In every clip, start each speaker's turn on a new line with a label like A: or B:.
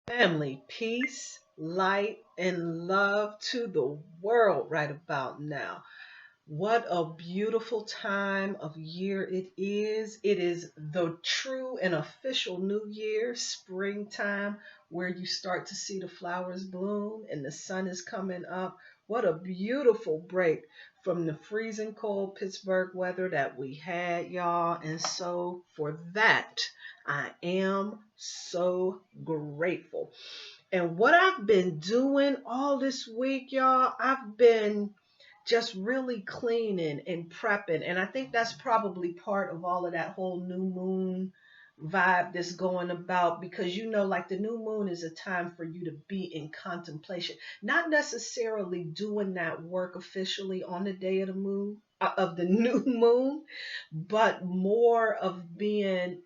A: Family, peace, light, and love to the world right about now. What a beautiful time of year it is. It is the true and official new year, springtime, where you start to see the flowers bloom and the sun is coming up. What a beautiful break from the freezing cold Pittsburgh weather that we had, y'all. And so, for that, I am so grateful. And what I've been doing all this week, y'all, I've been just really cleaning and prepping. And I think that's probably part of all of that whole new moon vibe that's going about because like the new moon is a time for you to be in contemplation, not necessarily doing that work officially on the day of the moon, of the new moon, but more of being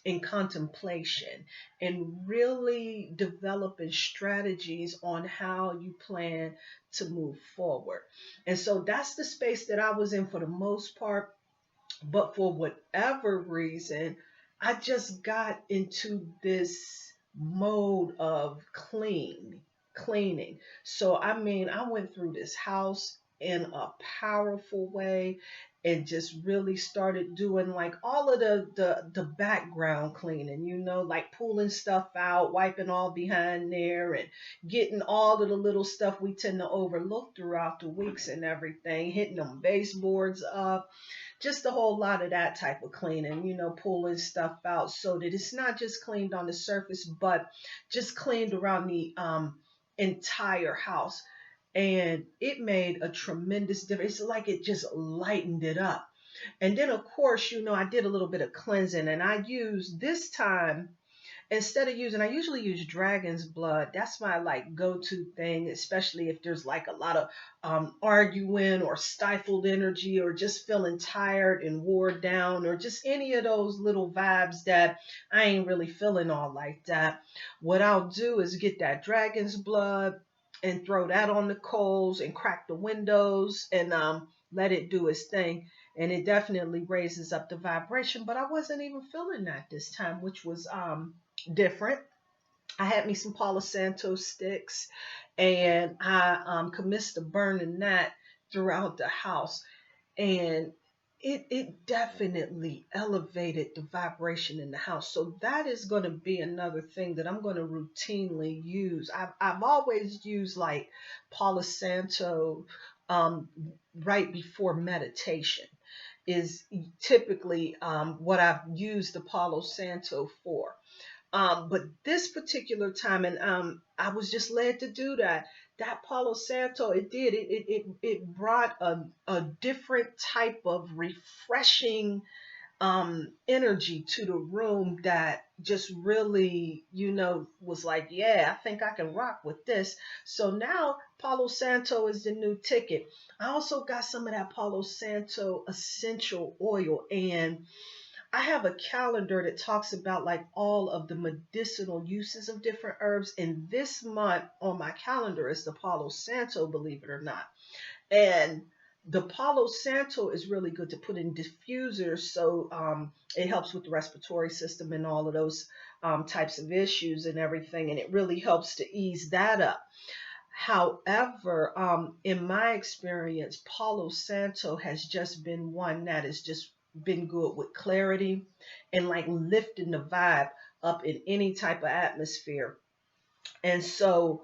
A: in contemplation and really developing strategies on how you plan to move forward. And so that's the space that I was in for the most part. But for whatever reason, I just got into this mode of cleaning. So, I mean, I went through this house in a powerful way and just really started doing like all of the background cleaning, like pulling stuff out, wiping all behind there, and getting all of the little stuff we tend to overlook throughout the weeks and everything, hitting them baseboards up, just a whole lot of that type of cleaning, pulling stuff out so that it's not just cleaned on the surface, but just cleaned around the entire house. And it made a tremendous difference. It's like it just lightened it up. And then, of course, I did a little bit of cleansing, and I used this time, instead of using, I usually use dragon's blood. That's my like go-to thing, especially if there's like a lot of arguing or stifled energy or just feeling tired and wore down or just any of those little vibes that I ain't really feeling all like that. What I'll do is get that dragon's blood and throw that on the coals and crack the windows and let it do its thing. And it definitely raises up the vibration, but I wasn't even feeling that this time, which was different. I had me some Palo Santo sticks and I commenced to burning that throughout the house. And it definitely elevated the vibration in the house. So that is going to be another thing that I'm going to routinely use. I've always used like Palo Santo um, right before meditation is typically what I've used the Palo Santo for. But this particular time, and I was just led to do that. That Palo Santo, it brought a different type of refreshing energy to the room that just really, was like, yeah, I think I can rock with this. So now Palo Santo is the new ticket. I also got some of that Palo Santo essential oil, and I have a calendar that talks about like all of the medicinal uses of different herbs. And this month on my calendar is the Palo Santo, believe it or not. And the Palo Santo is really good to put in diffusers. So it helps with the respiratory system and all of those types of issues and everything. And it really helps to ease that up. However, in my experience, Palo Santo has just been one that has just been good with clarity and like lifting the vibe up in any type of atmosphere. And so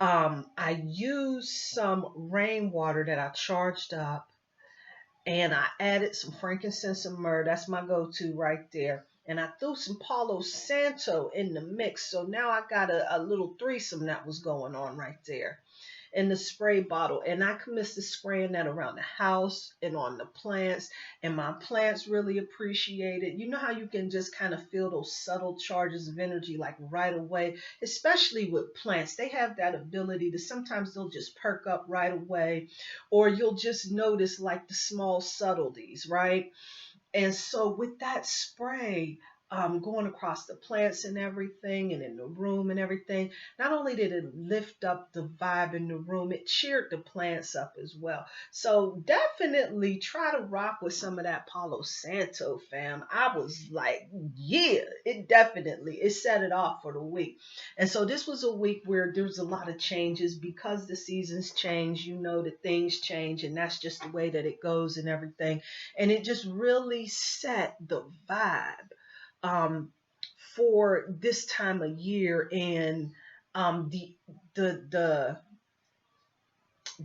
A: I used some rainwater that I charged up and I added some frankincense and myrrh. That's my go to right there. And I threw some Palo Santo in the mix. So now I got a little threesome that was going on right there in the spray bottle. And I commenced to spraying that around the house and on the plants. And my plants really appreciate it. You know how you can just kind of feel those subtle charges of energy like right away, especially with plants. They have that ability to sometimes they'll just perk up right away, or you'll just notice like the small subtleties, right? And so with that spray, going across the plants and everything and in the room and everything, not only did it lift up the vibe in the room, it cheered the plants up as well. So definitely try to rock with some of that Palo Santo, fam. I was like, yeah, it set it off for the week. And so this was a week where there was a lot of changes because the seasons change, that things change, and that's just the way that it goes and everything. And it just really set the vibe um, for this time of year, and the the the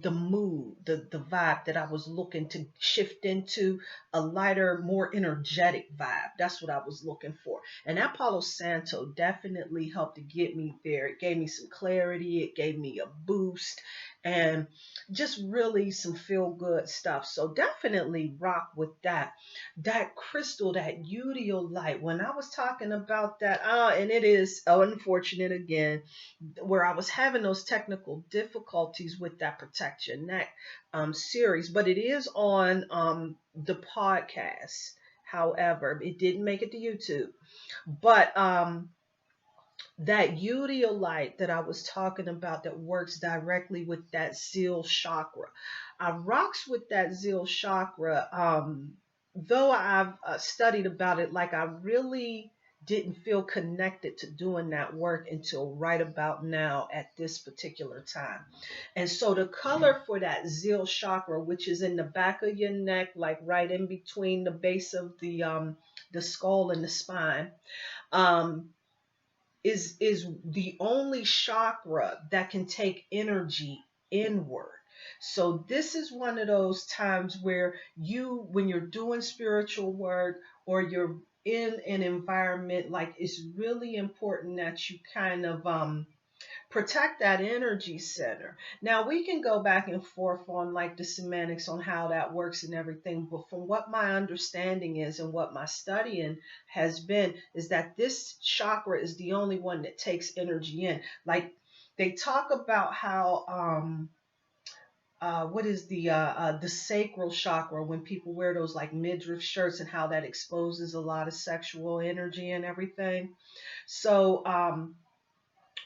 A: the mood, the vibe that I was looking to shift into a lighter, more energetic vibe. That's what I was looking for. And that Palo Santo definitely helped to get me there. It gave me some clarity, it gave me a boost, and just really some feel good stuff. So definitely rock with that. That crystal, that Udiolite, when I was talking about that, and it is unfortunate again where I was having those technical difficulties with that Protect Your Neck series, but it is on the podcast. However, it didn't make it to YouTube. But that Udiolite that I was talking about that works directly with that Zeal chakra. I rocks with that Zeal chakra. Though I've studied about it, like I really didn't feel connected to doing that work until right about now at this particular time. And so the color for that Zeal chakra, which is in the back of your neck, like right in between the base of the skull and the spine, um, is the only chakra that can take energy inward. So this is one of those times where when you're doing spiritual work or you're in an environment, like it's really important that you kind of protect that energy center. Now we can go back and forth on like the semantics on how that works and everything, but from what my understanding is and what my studying has been is that this chakra is the only one that takes energy in. Like they talk about how what is the sacral chakra when people wear those like midriff shirts and how that exposes a lot of sexual energy and everything. So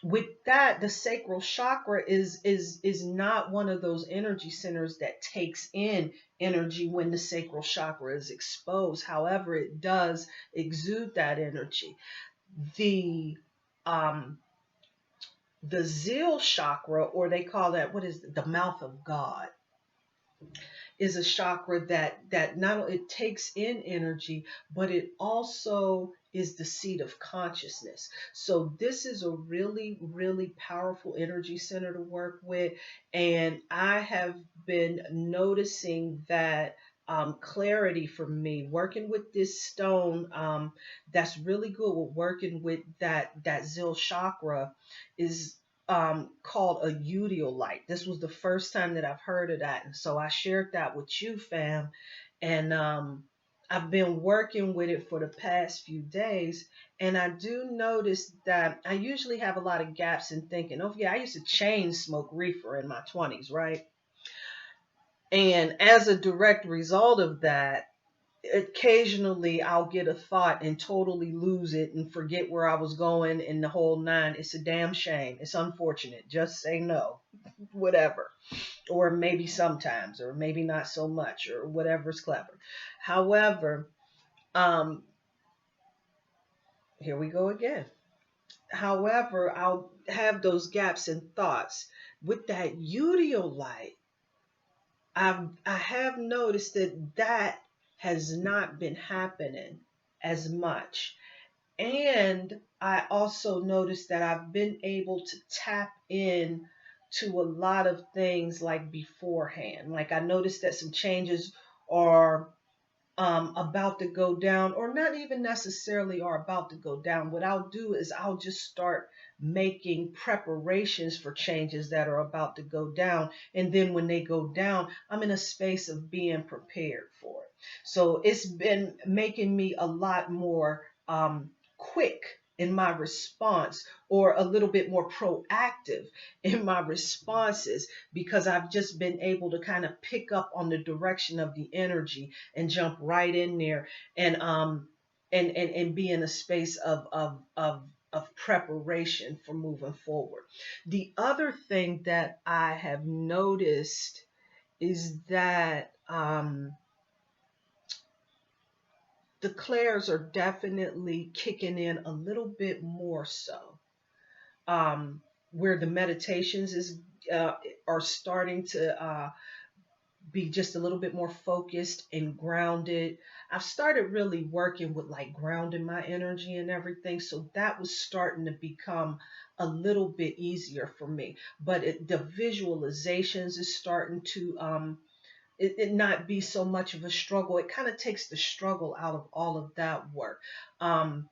A: with that, the sacral chakra is not one of those energy centers that takes in energy when the sacral chakra is exposed. However, it does exude that energy. The um the Zeal chakra, or they call that, what is the mouth of God, is a chakra that not only it takes in energy, but it also is the seat of consciousness. So this is a really, really powerful energy center to work with. And I have been noticing that clarity for me working with this stone that's really good with working with that Zeal chakra is called a Udiolite. This was the first time that I've heard of that, and so I shared that with you, fam. And I've been working with it for the past few days, and I do notice that I usually have a lot of gaps in thinking. Oh yeah, I used to chain smoke reefer in my 20s, right? And as a direct result of that, occasionally I'll get a thought and totally lose it and forget where I was going in the whole nine. It's a damn shame. It's unfortunate. Just say no, whatever. Or maybe sometimes, or maybe not so much, or whatever's clever. However, um, here we go again. However, I'll have those gaps in thoughts. With that Udiolite, I have noticed that has not been happening as much. And I also noticed that I've been able to tap in to a lot of things like beforehand. Like I noticed that some changes are about to go down, or not even necessarily are about to go down. What I'll do is I'll just start making preparations for changes that are about to go down. And then when they go down, I'm in a space of being prepared for it. So it's been making me a lot more quick in my response, or a little bit more proactive in my responses, because I've just been able to kind of pick up on the direction of the energy and jump right in there. And and be in a space of preparation for moving forward. The other thing that I have noticed is that the clairs are definitely kicking in a little bit more so, where the meditations uh, are starting to be just a little bit more focused and grounded. I've started really working with like grounding my energy and everything. So that was starting to become a little bit easier for me. But the visualizations is starting to it not be so much of a struggle. It kind of takes the struggle out of all of that work. Um,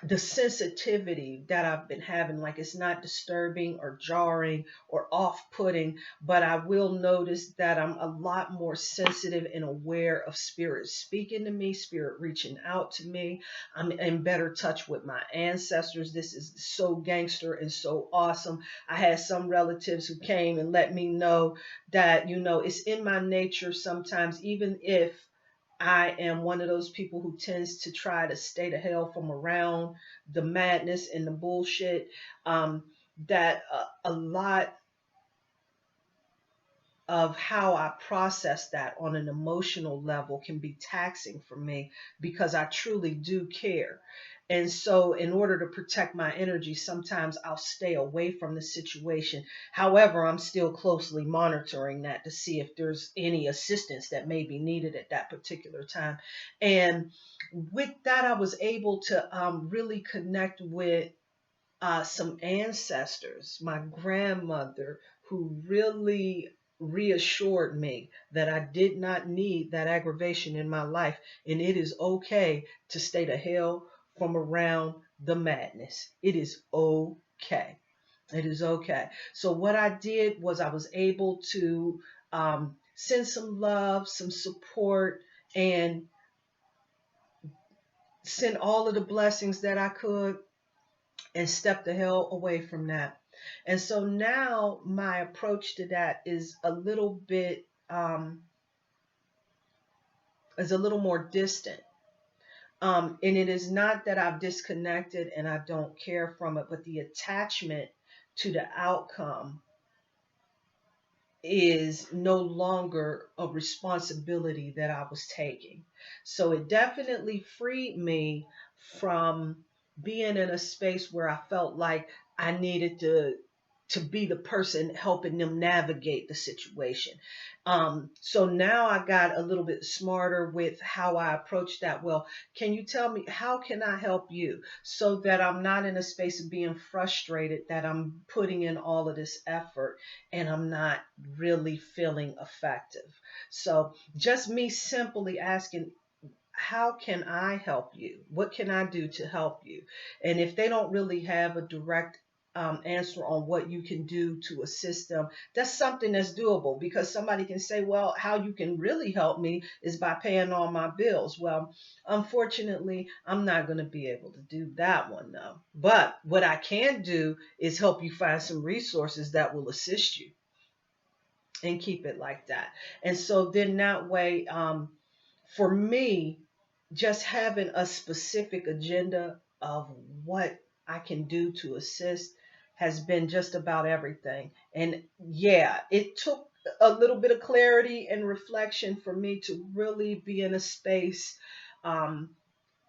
A: the sensitivity that I've been having, like it's not disturbing or jarring or off putting, but I will notice that I'm a lot more sensitive and aware of spirit speaking to me, spirit reaching out to me. I'm in better touch with my ancestors. This is so gangster and so awesome. I had some relatives who came and let me know that, it's in my nature sometimes, even if I am one of those people who tends to try to stay the hell from around the madness and the bullshit. Um, that a lot of how I process that on an emotional level can be taxing for me because I truly do care. And so, in order to protect my energy, sometimes I'll stay away from the situation. However, I'm still closely monitoring that to see if there's any assistance that may be needed at that particular time. And with that, I was able to really connect with some ancestors, my grandmother, who really reassured me that I did not need that aggravation in my life, and it is okay to stay the hell from around the madness. It is okay. It is okay. So what I did was I was able to send some love, some support, and send all of the blessings that I could and step the hell away from that. And so now my approach to that is a little more distant. And it is not that I've disconnected and I don't care from it, but the attachment to the outcome is no longer a responsibility that I was taking. So it definitely freed me from being in a space where I felt like I needed to be the person helping them navigate the situation. So now I got a little bit smarter with how I approach that. Well, can you tell me how can I help you so that I'm not in a space of being frustrated that I'm putting in all of this effort and I'm not really feeling effective. So just me simply asking, how can I help you? What can I do to help you? And if they don't really have a direct answer on what you can do to assist them, that's something that's doable because somebody can say, well, how you can really help me is by paying all my bills. Well, unfortunately, I'm not going to be able to do that one though. But what I can do is help you find some resources that will assist you and keep it like that. And so then that way, for me, just having a specific agenda of what I can do to assist has been just about everything. And yeah, it took a little bit of clarity and reflection for me to really be in a space um,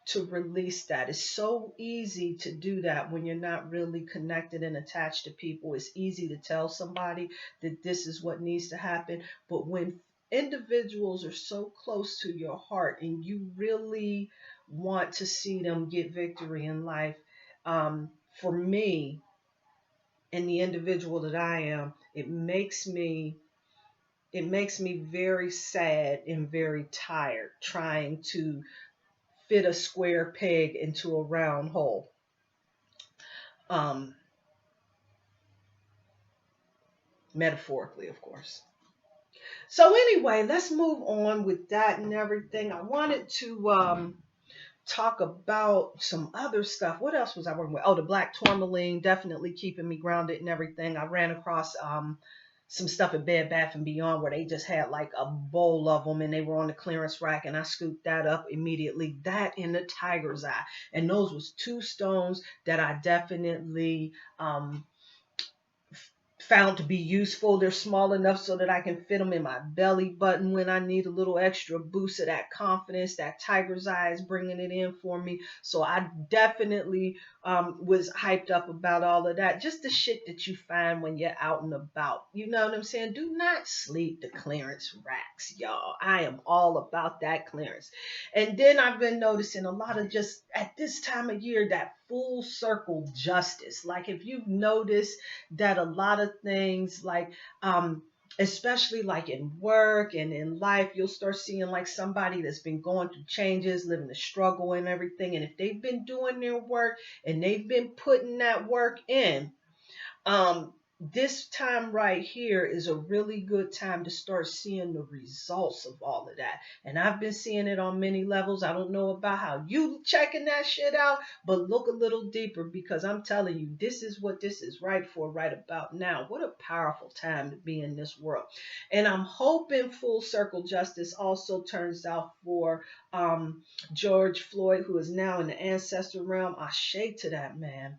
A: to release that. It's so easy to do that when you're not really connected and attached to people. It's easy to tell somebody that this is what needs to happen. But when individuals are so close to your heart and you really want to see them get victory in life, for me and the individual that I am, it makes me very sad and very tired trying to fit a square peg into a round hole. Um, Metaphorically, of course. So anyway, let's move on with that and everything. I wanted to talk about some other stuff. What else was I working with? Oh, the black tourmaline, definitely keeping me grounded and everything. I ran across some stuff at Bed Bath and Beyond where they just had like a bowl of them and they were on the clearance rack, and I scooped that up immediately. That in the tiger's eye, and those was two stones that I definitely found to be useful. They're small enough so that I can fit them in my belly button when I need a little extra boost of that confidence. That tiger's eye is bringing it in for me. So I definitely was hyped up about all of that. Just the shit that you find when you're out and about. You know what I'm saying? Do not sleep the clearance racks, y'all. I am all about that clearance. And then I've been noticing a lot of, just at this time of year, that full circle justice. Like if you've noticed that a lot of things like especially like in work and in life, you'll start seeing like somebody that's been going through changes, living the struggle and everything, and if they've been doing their work and they've been putting that work in, um this time right here is a really good time to start seeing the results of all of that. And I've been seeing it on many levels. I don't know about how you checking that shit out, but look a little deeper, because I'm telling you, this is what this is right for right about now. What a powerful time to be in this world. And I'm hoping full circle justice also turns out for George Floyd, who is now in the ancestor realm. Ashe to that man,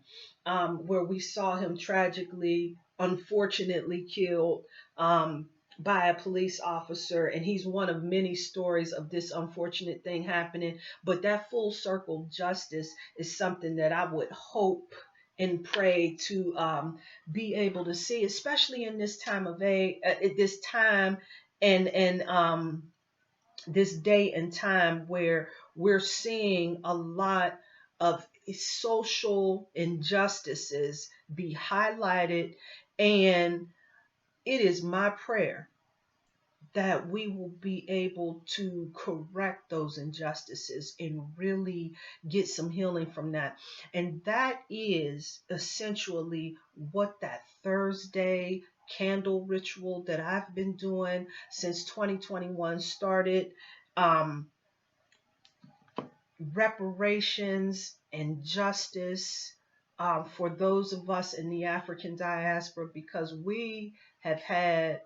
A: where we saw him tragically, unfortunately killed by a police officer. And he's one of many stories of this unfortunate thing happening. But that full circle justice is something that I would hope and pray to be able to see, especially in this time of age, at this time and this day and time where we're seeing a lot of social injustices be highlighted. And it is my prayer that we will be able to correct those injustices and really get some healing from that. And that is essentially what that Thursday candle ritual that I've been doing since 2021 started. Um, Reparations and justice for those of us in the African diaspora, because we have had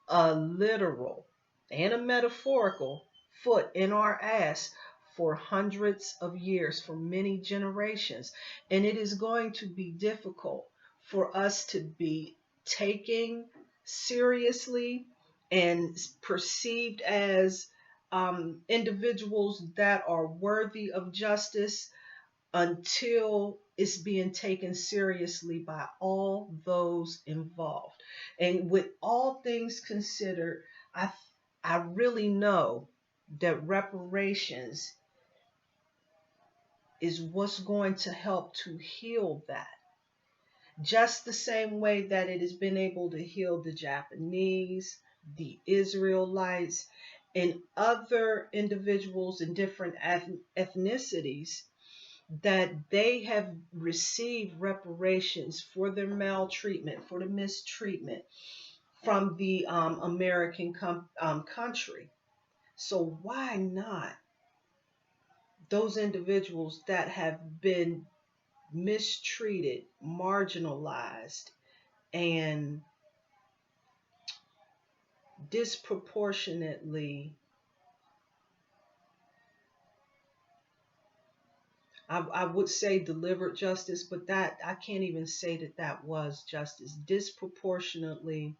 A: a literal and a metaphorical foot in our ass for hundreds of years, for many generations. And it is going to be difficult for us to be taking seriously and perceived as individuals that are worthy of justice until it's being taken seriously by all those involved. And with all things considered, I I really know that reparations is what's going to help to heal that. Just the same way that it has been able to heal the Japanese, the Israelites, and other individuals in different ethnicities, that they have received reparations for their maltreatment, for the mistreatment from the American country. So why not those individuals that have been mistreated, marginalized, and disproportionately, I would say delivered justice, but that I can't even say that that was justice. Disproportionately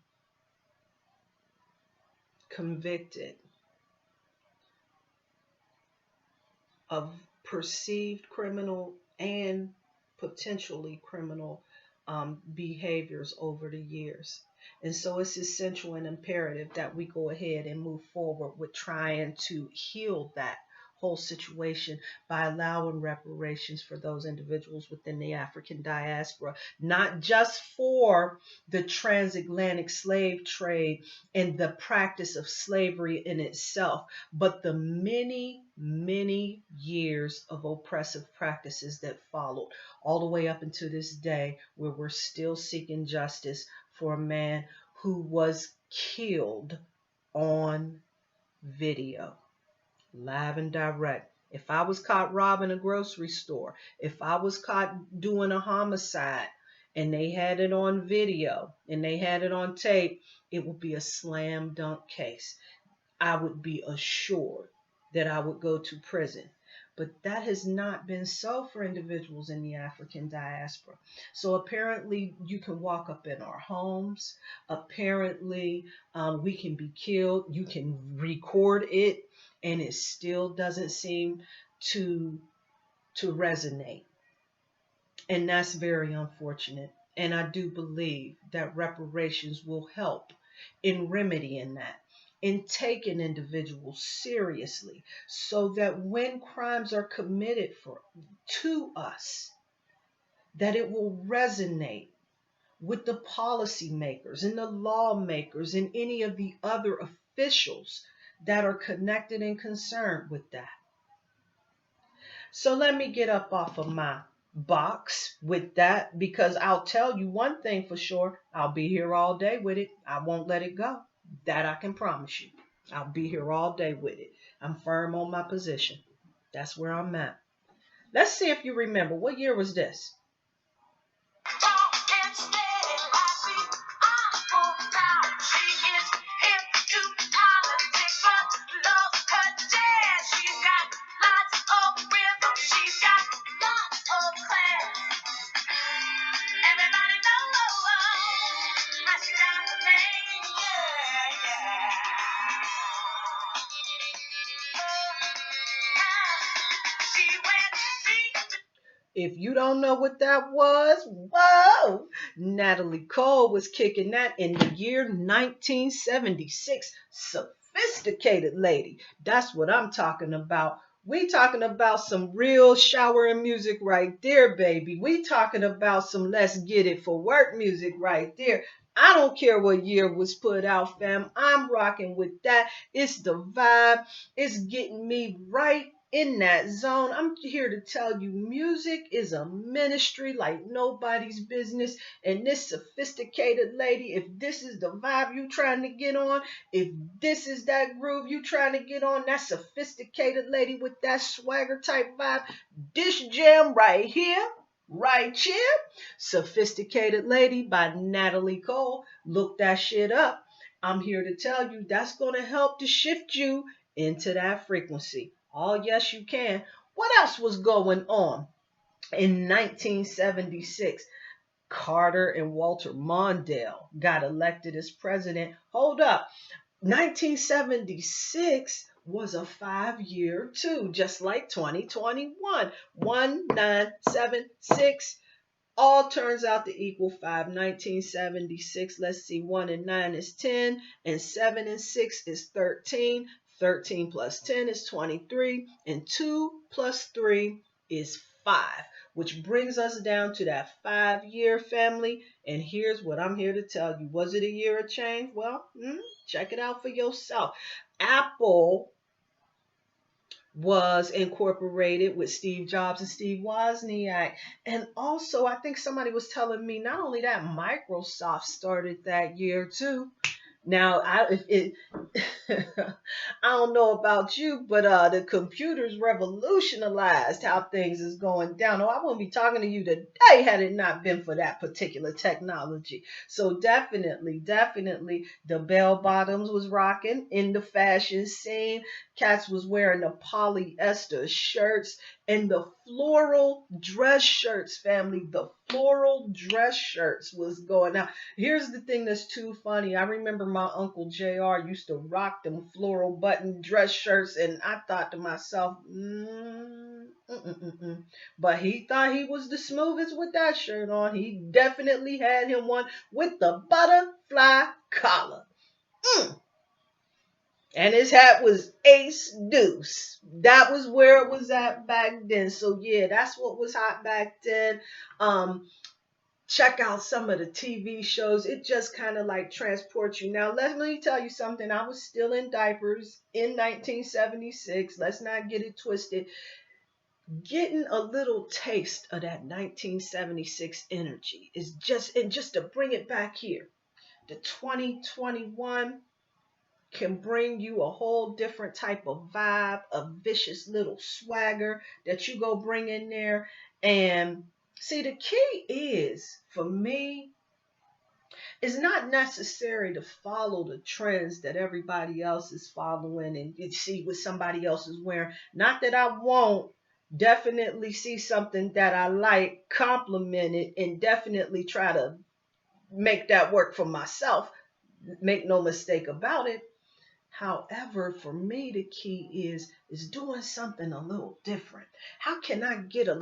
A: convicted of perceived criminal and potentially criminal behaviors over the years. And so it's essential and imperative that we go ahead and move forward with trying to heal that whole situation by allowing reparations for those individuals within the African diaspora, not just for the transatlantic slave trade and the practice of slavery in itself, but the many, many years of oppressive practices that followed, all the way up until this day, where we're still seeking justice for a man who was killed on video, live and direct. If I was caught robbing a grocery store, if I was caught doing a homicide and they had it on video and they had it on tape, it would be a slam dunk case. I would be assured that I would go to prison. But that has not been so for individuals in the African diaspora. So apparently, you can walk up in our homes. Apparently, we can be killed. You can record it, and it still doesn't seem to resonate. And that's very unfortunate. And I do believe that reparations will help in remedying that, in taking individuals seriously, so that when crimes are committed to us, that it will resonate with the policymakers and the lawmakers and any of the other officials that are connected and concerned with that. So let me get up off of my box with that, because I'll tell you one thing for sure. I'll be here all day with it. I won't let it go. That I can promise you. I'll be here all day with it. I'm firm on my position. That's where I'm at. Let's see if you remember. What year was this? If you don't know what that was, whoa! Natalie Cole was kicking that in the year 1976. Sophisticated lady. That's what I'm talking about. We talking about some real showering music right there, baby. We talking about some let's get it for work music right there. I don't care what year it was put out, fam. I'm rocking with that. It's the vibe. It's getting me right in that zone. I'm here to tell you music is a ministry like nobody's business. And this sophisticated lady, if this is the vibe you trying to get on, if this is that groove you trying to get on, that sophisticated lady with that swagger type vibe, this jam right here, right here, Sophisticated Lady by Natalie Cole. Look that shit up. I'm here to tell you that's going to help to shift you into that frequency. Oh, yes, you can. What else was going on in 1976? Carter and Walter Mondale got elected as president. Hold up. 1976 was a 5-year too, just like 2021. 1976 all turns out to equal 5. 1976, let's see, 1 and 9 is 10, and 7 and 6 is 13. 13 plus 10 is 23, and 2 plus 3 is 5, which brings us down to that 5-year family. And here's what I'm here to tell you. Was it a year of change? Well, check it out for yourself. Apple was incorporated with Steve Jobs and Steve Wozniak. And also, I think somebody was telling me not only that, Microsoft started that year too. Now, I don't know about you, but the computers revolutionized how things is going down. Oh, I wouldn't be talking to you today had it not been for that particular technology. So definitely, the bell bottoms was rocking in the fashion scene. Cats was wearing the polyester shirts and the floral dress shirts, family. The floral dress shirts was going out. Here's the thing that's too funny. I remember my Uncle JR used to rock them floral button dress shirts, and I thought to myself, but he thought he was the smoothest with that shirt on. He definitely had him one with the butterfly collar. And his hat was ace deuce. That was where it was at back then. So yeah, that's what was hot back then. Check out some of the TV shows. It just kind of like transports you. Now, let me tell you something. I was still in diapers in 1976. Let's not get it twisted. Getting a little taste of that 1976 energy is just, and just to bring it back here, the 2021 can bring you a whole different type of vibe, a vicious little swagger that you go bring in there. And See, the key is for me, it's not necessary to follow the trends that everybody else is following and you see what somebody else is wearing. Not that I won't definitely see something that I like, compliment it, and definitely try to make that work for myself. Make no mistake about it. However, for me, the key is doing something a little different. How can I get a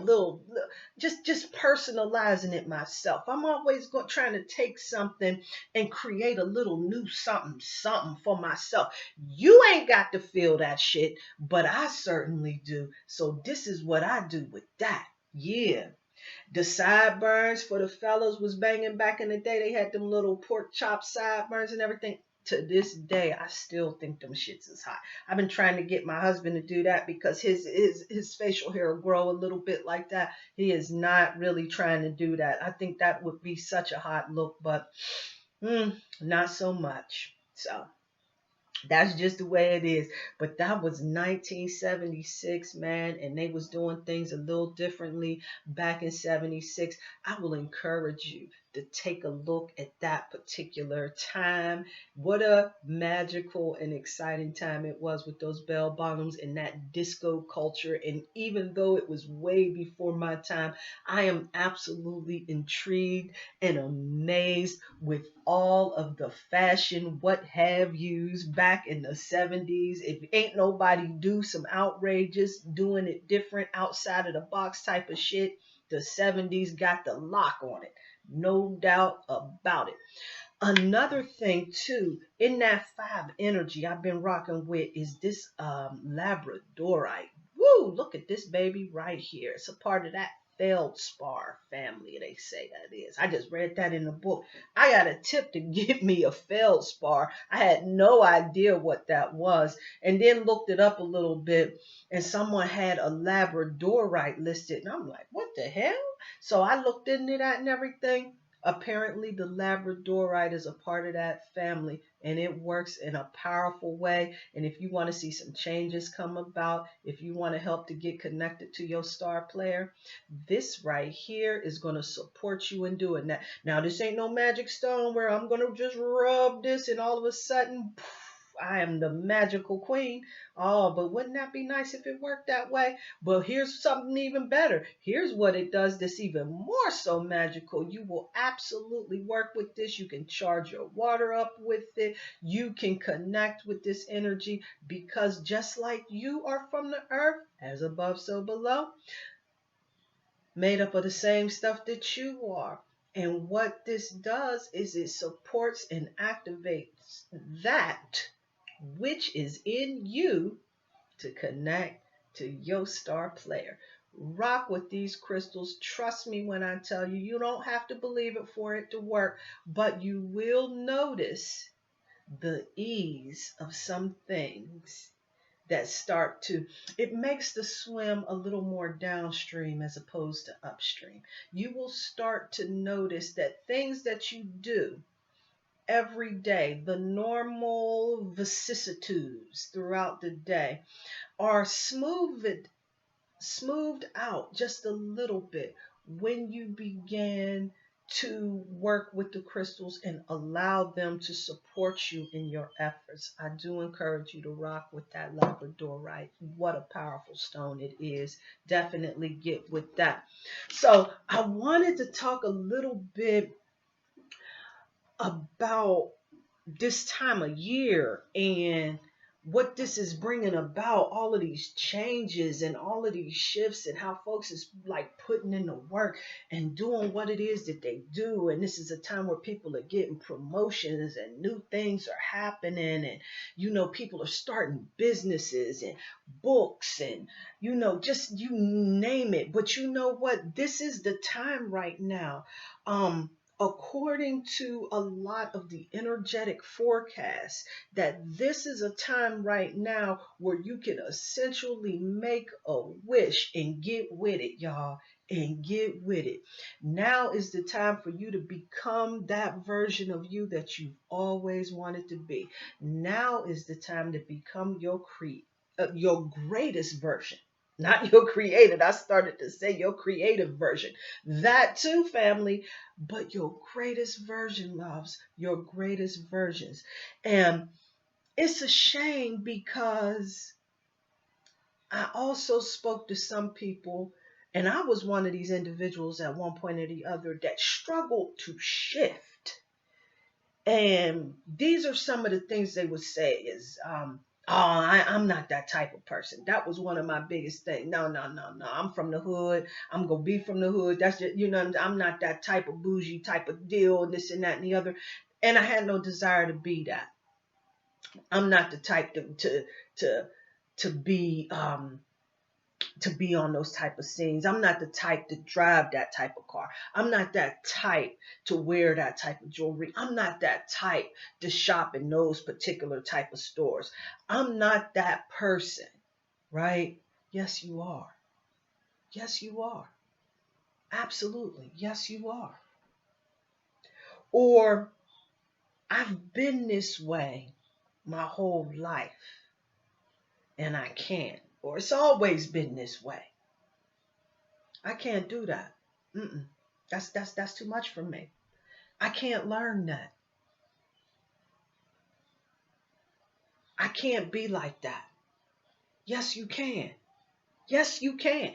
A: just personalizing it myself? I'm always trying to take something and create a little new something for myself. You ain't got to feel that shit, but I certainly do. So this is what I do with that. Yeah. The sideburns for the fellas was banging back in the day. They had them little pork chop sideburns and everything. To this day, I still think them shits is hot. I've been trying to get my husband to do that because his facial hair will grow a little bit like that. He is not really trying to do that. I think that would be such a hot look, but not so much. So that's just the way it is. But that was 1976, man, and they was doing things a little differently back in 76. I will encourage you to take a look at that particular time. What a magical and exciting time it was with those bell bottoms and that disco culture. And even though it was way before my time, I am absolutely intrigued and amazed with all of the fashion, what have yous back in the 70s. If ain't nobody do some outrageous, doing it different, outside of the box type of shit, the 70s got the lock on it. No doubt about it. Another thing too, in that five energy I've been rocking with is this Labradorite. Woo, look at this baby right here. It's a part of that feldspar family, they say that is. I just read that in the book. I got a tip to get me a feldspar. I had no idea what that was, and then looked it up a little bit, and someone had a Labradorite listed, and I'm like, what the hell? So I looked into that and everything. Apparently, the Labradorite is a part of that family and it works in a powerful way. And if you want to see some changes come about, if you want to help to get connected to your star player, this right here is going to support you in doing that. Now, this ain't no magic stone where I'm going to just rub this and all of a sudden, I am the magical queen. Oh, but wouldn't that be nice if it worked that way? But here's something even better. Here's what it does that's even more so magical. You will absolutely work with this. You can charge your water up with it. You can connect with this energy because just like you are from the earth, as above, so below, made up of the same stuff that you are. And what this does is it supports and activates that which is in you to connect to your star player. Rock with these crystals. Trust me when I tell you, you don't have to believe it for it to work, but you will notice the ease of some things that start to, it makes the swim a little more downstream as opposed to upstream. You will start to notice that things that you do every day, the normal vicissitudes throughout the day, are smoothed out just a little bit when you begin to work with the crystals and allow them to support you in your efforts. I do encourage you to rock with that Labradorite. What a powerful stone it is. Definitely get with that. So I wanted to talk a little bit about this time of year and what this is bringing about, all of these changes and all of these shifts and how folks is like putting in the work and doing what it is that they do. And this is a time where people are getting promotions and new things are happening, and people are starting businesses and books and just you name it. But you know what, this is the time right now, according to a lot of the energetic forecasts, that this is a time right now where you can essentially make a wish and get with it, y'all, and get with it. Now is the time for you to become that version of you that you've always wanted to be. Now is the time to become your greatest version. Not your created. I started to say your creative version. That too, family, but your greatest version, loves, your greatest versions. And it's a shame because I also spoke to some people, and I was one of these individuals at one point or the other that struggled to shift. And these are some of the things they would say is, oh, I'm not that type of person. That was one of my biggest things. No, no, no, no. I'm from the hood. I'm gonna be from the hood. That's just, I'm not that type of bougie type of deal, and this and that and the other. And I had no desire to be that. I'm not the type to to be to be on those type of scenes. I'm not the type to drive that type of car. I'm not that type to wear that type of jewelry. I'm not that type to shop in those particular type of stores. I'm not that person, right? Yes, you are. Yes, you are. Absolutely. Yes, you are. Or I've been this way my whole life and I can't. Or it's always been this way. I can't do that. Mm-mm. That's too much for me. I can't learn that. I can't be like that. Yes, you can. Yes, you can.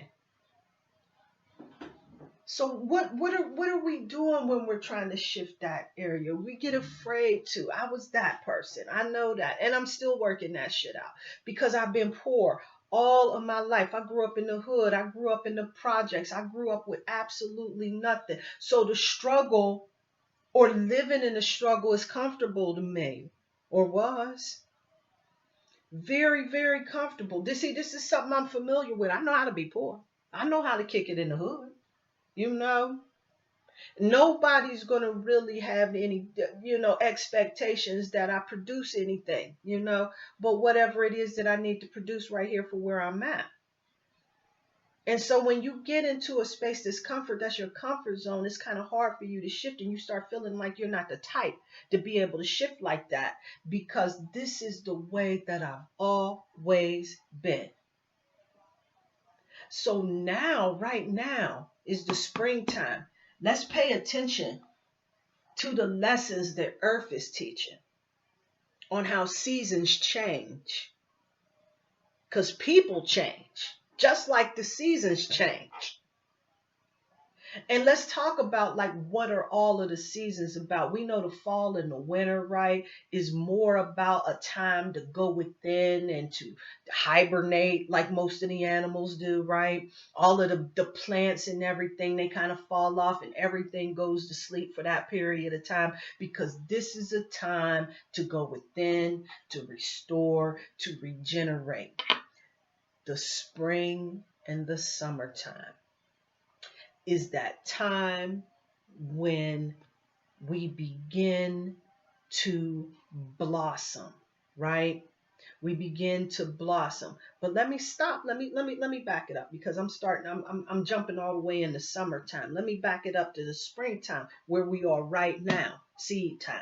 A: So what are we doing when we're trying to shift that area? We get afraid to. I was that person. I know that. And I'm still working that shit out because I've been poor all of my life. I grew up in the hood. I grew up in the projects. I grew up with absolutely nothing. So the struggle or living in the struggle is comfortable to me, or was. Very, very comfortable. This is something I'm familiar with. I know how to be poor. I know how to kick it in the hood. You know, nobody's going to really have any, expectations that I produce anything, but whatever it is that I need to produce right here for where I'm at. And so when you get into a space that's your comfort zone, it's kind of hard for you to shift and you start feeling like you're not the type to be able to shift like that because this is the way that I've always been. So now, right now, is the springtime. Let's pay attention to the lessons that Earth is teaching on how seasons change. Because people change, just like the seasons change. And let's talk about like what are all of the seasons about. We know the fall and the winter, right, is more about a time to go within and to hibernate like most of the animals do, right? All of the plants and everything, they kind of fall off and everything goes to sleep for that period of time because this is a time to go within, to restore, to regenerate. The spring and the summertime is that time when we begin to blossom, right? We begin to blossom. But let me stop. Let me back it up because I'm jumping all the way into summertime. Let me back it up to the springtime where we are right now, seed time.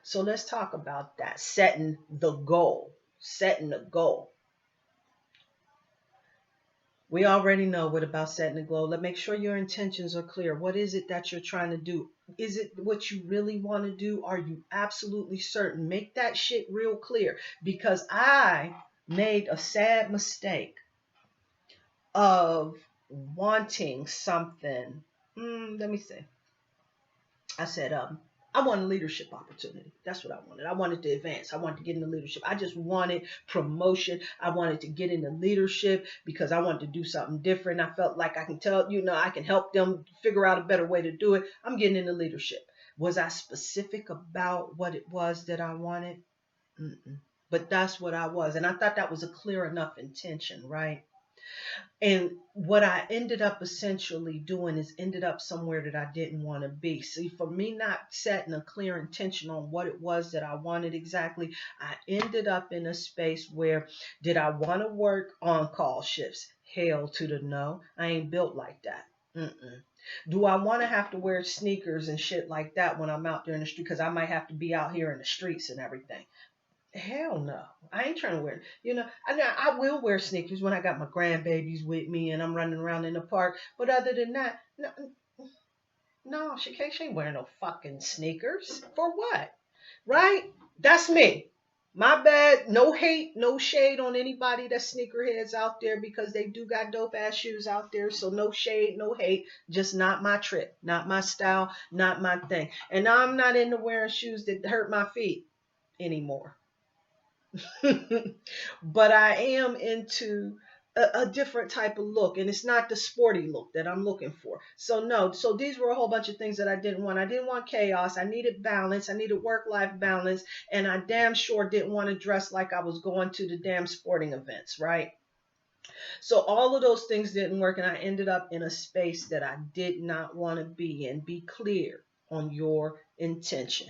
A: So let's talk about that. Setting the goal. Setting the goal. We already know what about setting a goal. Let make sure your intentions are clear. What is it that you're trying to do? Is it what you really want to do? Are you absolutely certain? Make that shit real clear because I made a sad mistake of wanting something. Let me see. I said, I wanted a leadership opportunity. That's what I wanted. I wanted to advance. I wanted to get into leadership. I just wanted promotion. I wanted to get into leadership because I wanted to do something different. I felt like I can tell, I can help them figure out a better way to do it. I'm getting into leadership. Was I specific about what it was that I wanted? Mm-mm. But that's what I was. And I thought that was a clear enough intention, right? And what I ended up essentially doing is ended up somewhere that I didn't want to be. See, for me not setting a clear intention on what it was that I wanted exactly, I ended up in a space where did I want to work on call shifts? Hell to the no. I ain't built like that. Mm-mm. Do I want to have to wear sneakers and shit like that when I'm out there in the street? Because I might have to be out here in the streets and everything. Hell no. I ain't trying to wear. I will wear sneakers when I got my grandbabies with me and I'm running around in the park. But other than that, no, no, she ain't wearing no fucking sneakers. For what? Right? That's me. My bad. No hate, no shade on anybody that's sneakerheads out there because they do got dope ass shoes out there. So no shade, no hate. Just not my trip, not my style, not my thing. And I'm not into wearing shoes that hurt my feet anymore. But I am into a different type of look, and it's not the sporty look that I'm looking for. So no, so these were a whole bunch of things that I didn't want. I didn't want chaos. I needed balance. I needed work-life balance, and I damn sure didn't want to dress like I was going to the damn sporting events, right? So all of those things didn't work, and I ended up in a space that I did not want to be in. Be clear on your intention.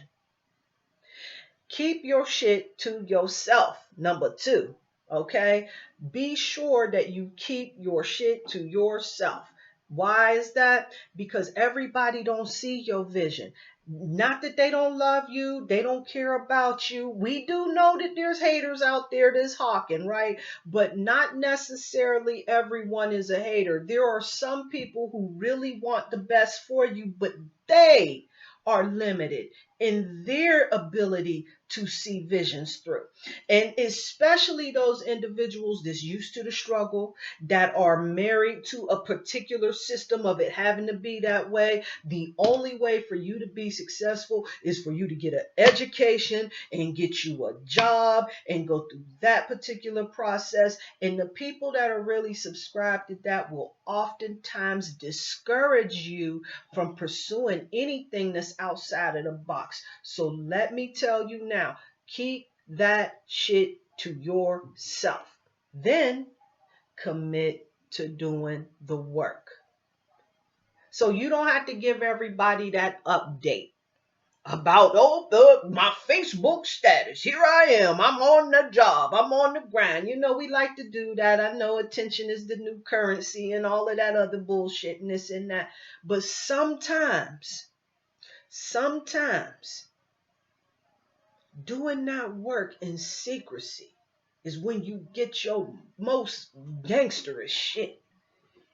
A: Keep your shit to yourself. Number two, okay? Be sure that you keep your shit to yourself. Why is that? Because everybody don't see your vision. Not that they don't love you, they don't care about you. We do know that there's haters out there that's hawking, right? But not necessarily everyone is a hater. There are some people who really want the best for you, but they are limited in their ability to see visions through. And especially those individuals that's used to the struggle, that are married to a particular system of it having to be that way. The only way for you to be successful is for you to get an education and get you a job and go through that particular process. And the people that are really subscribed to that will oftentimes discourage you from pursuing anything that's outside of the box. So let me tell you now, keep that shit to yourself. Then commit to doing the work. So you don't have to give everybody that update about my Facebook status. Here I am. I'm on the job. I'm on the grind. We like to do that. I know attention is the new currency and all of that other bullshit and this and that. But sometimes doing that work in secrecy is when you get your most gangsterish shit.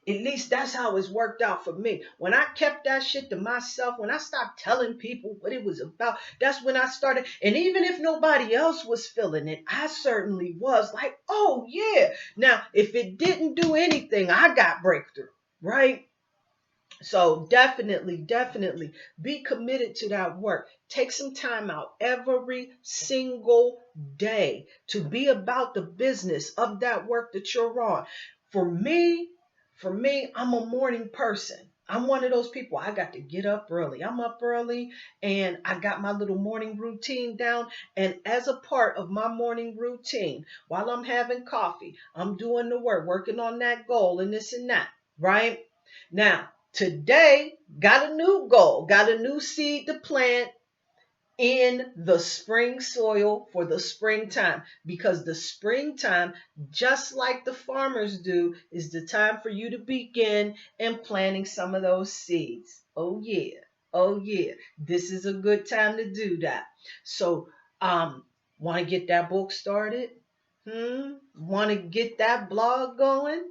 A: At least that's how it's worked out for me. When I kept that shit to myself, when I stopped telling people what it was about, that's when I started. And even if nobody else was feeling it, I certainly was like, oh yeah. Now, if it didn't do anything, I got breakthrough, right? So definitely be committed to that work. Take some time out every single day to be about the business of that work that you're on. For me, I'm a morning person. I'm one of those people. I got to get up early. I'm up early and I got my little morning routine down. And as a part of my morning routine, while I'm having coffee, I'm doing the work, working on that goal and this and that, right? Now, today, got a new goal, got a new seed to plant in the spring soil for the springtime, because the springtime, just like the farmers do, is the time for you to begin and planting some of those seeds. Oh yeah. Oh yeah. This is a good time to do that. So, want to get that book started? Want to get that blog going?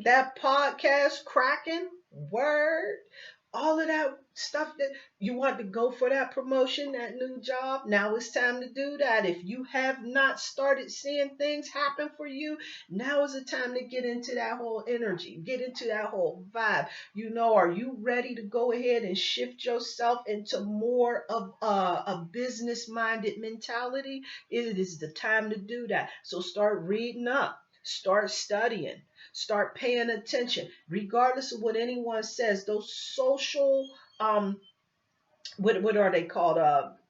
A: That podcast cracking? Word? All of that stuff that you want to go for, that promotion, that new job. Now it's time to do that. If you have not started seeing things happen for you, now is the time to get into that whole energy, get into that whole vibe. Are you ready to go ahead and shift yourself into more of a business minded mentality? It is the time to do that. So start reading up, start studying, start paying attention, regardless of what anyone says. Those social, what are they called?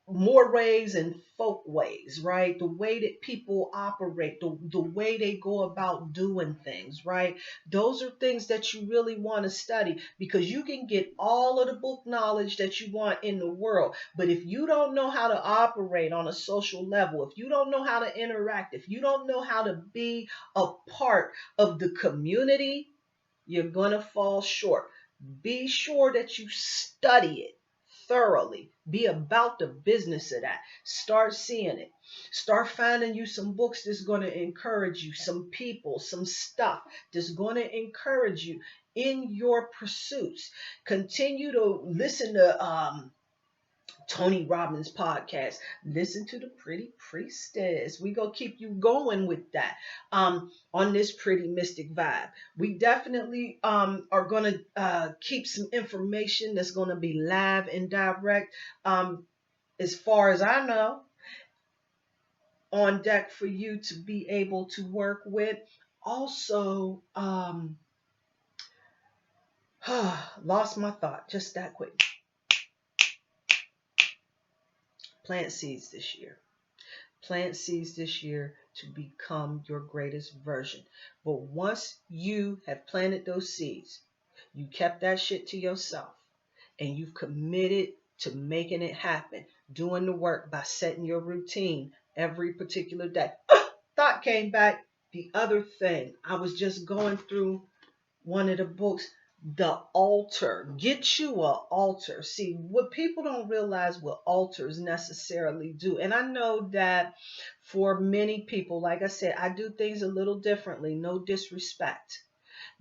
A: Mores and folk ways, right? The way that people operate, the way they go about doing things, right? Those are things that you really want to study, because you can get all of the book knowledge that you want in the world. But if you don't know how to operate on a social level, if you don't know how to interact, if you don't know how to be a part of the community, you're going to fall short. Be sure that you study it. thoroughly. Be about the business of that. Start seeing it. Start finding you some books that's going to encourage you, some people, some stuff that's going to encourage you in your pursuits. Continue to listen to Tony Robbins podcast. Listen to the Pretty Priestess. We gonna keep you going with that. On this pretty mystic vibe. We definitely are gonna keep some information that's gonna be live and direct. As far as I know, on deck for you to be able to work with. Also, lost my thought just that quick. Plant seeds this year. Plant seeds this year to become your greatest version. But once you have planted those seeds, you kept that shit to yourself, and you've committed to making it happen, doing the work by setting your routine every particular day. Thought came back. The other thing, I was just going through one of the books, The Altar. Get you a altar. See, what people don't realize what altars necessarily do. And I know that for many people, like I said, I do things a little differently, no disrespect.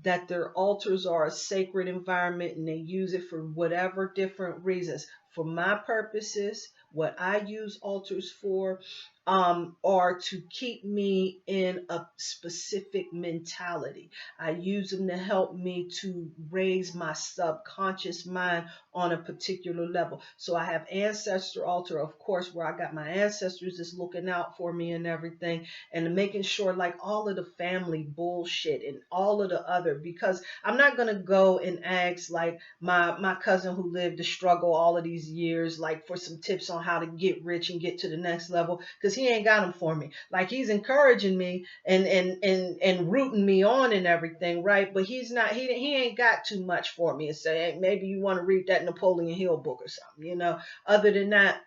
A: That their altars are a sacred environment and they use it for whatever different reasons. For my purposes, what I use altars for are to keep me in a specific mentality. I use them to help me to raise my subconscious mind on a particular level. So I have ancestor altar, of course, where I got my ancestors just looking out for me and everything, and making sure like all of the family bullshit and all of the other, because I'm not gonna go and ask like my cousin who lived the struggle all of these years, like for some tips on how to get rich and get to the next level, because he ain't got them for me. Like he's encouraging me and rooting me on and everything, right? But he's not. He ain't got too much for me and say, hey, maybe you want to read that Napoleon Hill book or something, you know. Other than that,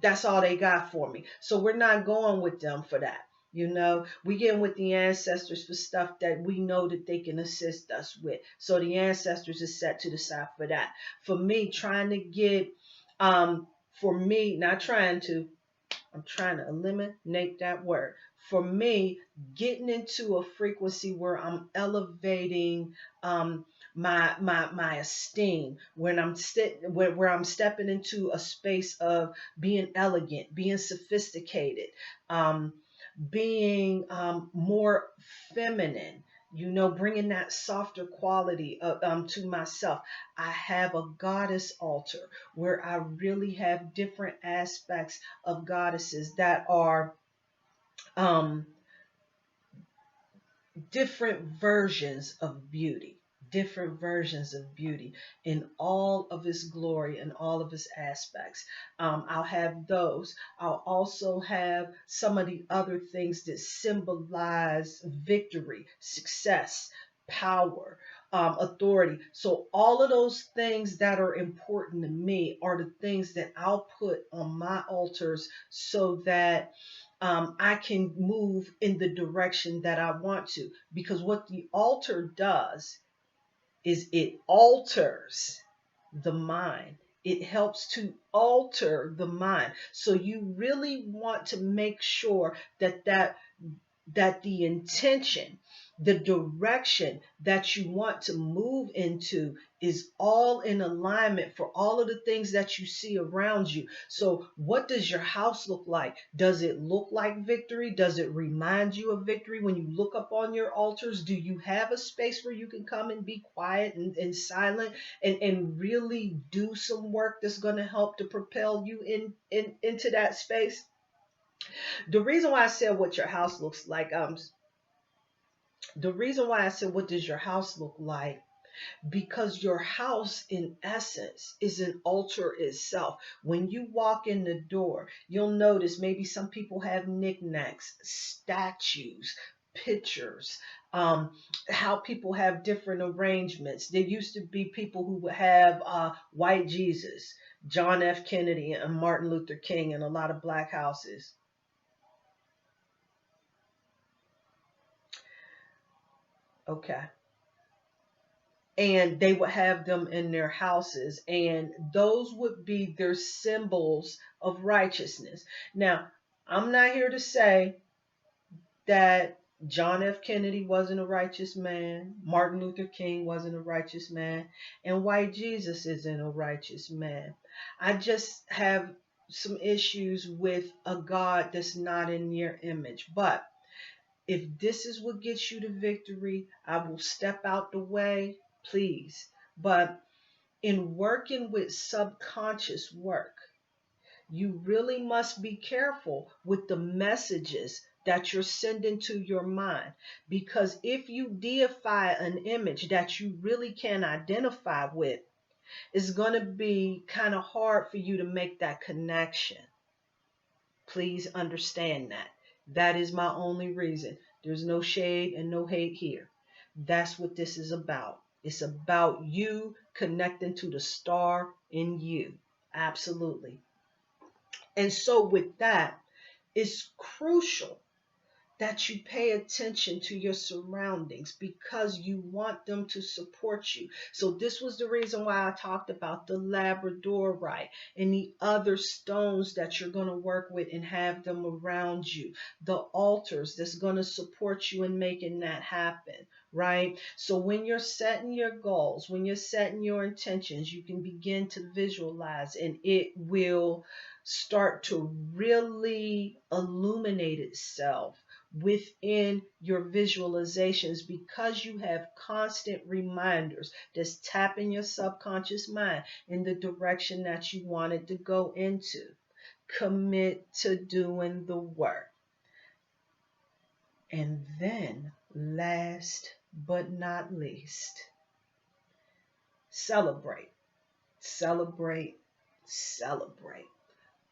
A: that's all they got for me. So we're not going with them for that. You know, we get with the ancestors for stuff that we know that they can assist us with. So the ancestors is set to the side for that. For me, trying to get, for me, not trying to, I'm trying to eliminate that word. For me, getting into a frequency where I'm elevating my esteem, when where I'm stepping into a space of being elegant, being sophisticated, um, being more feminine, you know, bringing that softer quality to myself. I have a goddess altar where I really have different aspects of goddesses that are um, different versions of beauty. Different versions of beauty in all of its glory and all of its aspects. I'll have those. I'll also have some of the other things that symbolize victory, success, power, authority. So, all of those things that are important to me are the things that I'll put on my altars so that I can move in the direction that I want to. Because what the altar does is it alters the mind. It helps to alter the mind. So you really want to make sure that the intention, the direction that you want to move into is all in alignment for all of the things that you see around you. So what does your house look like? Does it look like victory? Does it remind you of victory when you look up on your altars? Do you have a space where you can come and be quiet and silent and really do some work that's going to help to propel you into that space? The reason why I said what your house looks like, the reason why I said what does your house look like, because your house in essence is an altar itself. When you walk in the door, you'll notice maybe some people have knickknacks, statues, pictures, how people have different arrangements. There used to be people who would have white Jesus, John F. Kennedy, and Martin Luther King in a lot of black houses. Okay. and they would have them in their houses, and those would be their symbols of righteousness. Now, I'm not here to say that John F. Kennedy wasn't a righteous man, Martin Luther King wasn't a righteous man, and white Jesus isn't a righteous man. I just have some issues with a God that's not in your image. But if this is what gets you to victory, I will step out the way, please. But in working with subconscious work, you really must be careful with the messages that you're sending to your mind. Because if you deify an image that you really can identify with, it's going to be kind of hard for you to make that connection. Please understand that. That is my only reason. There's no shade and no hate here. That's what this is about. It's about you connecting to the star in you. Absolutely. And so, with that, it's crucial that you pay attention to your surroundings because you want them to support you. So this was the reason why I talked about the labradorite and the other stones that you're going to work with and have them around you. The altars that's going to support you in making that happen, right? So when you're setting your goals, when you're setting your intentions, you can begin to visualize, and it will start to really illuminate itself within your visualizations because you have constant reminders that's tapping your subconscious mind in the direction that you want it to go into. Commit to doing the work. And then, last but not least, celebrate, celebrate, celebrate.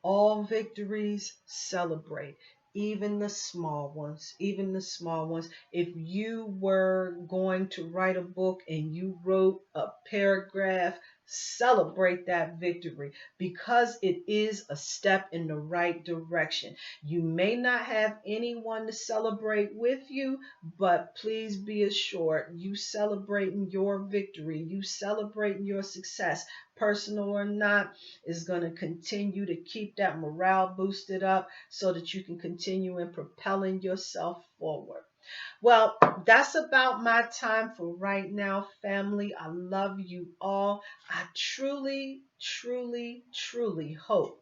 A: All victories, celebrate. Even the small ones, even the small ones. If you were going to write a book and you wrote a paragraph, celebrate that victory because it is a step in the right direction. You may not have anyone to celebrate with you, but please be assured you celebrating your victory, you celebrating your success, personal or not, is going to continue to keep that morale boosted up so that you can continue in propelling yourself forward. Well, that's about my time for right now, family. I love you all. I truly, truly, truly hope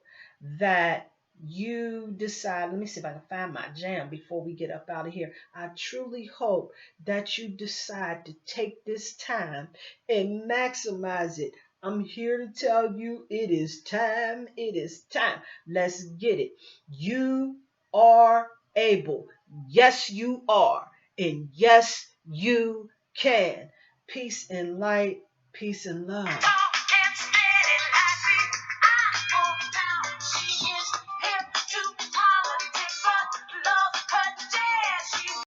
A: that you decide. Let me see if I can find my jam before we get up out of here. I truly hope that you decide to take this time and maximize it. I'm here to tell you it is time. It is time. Let's get it. You are able. Yes, you are. And yes, you can. Peace and light, peace and love.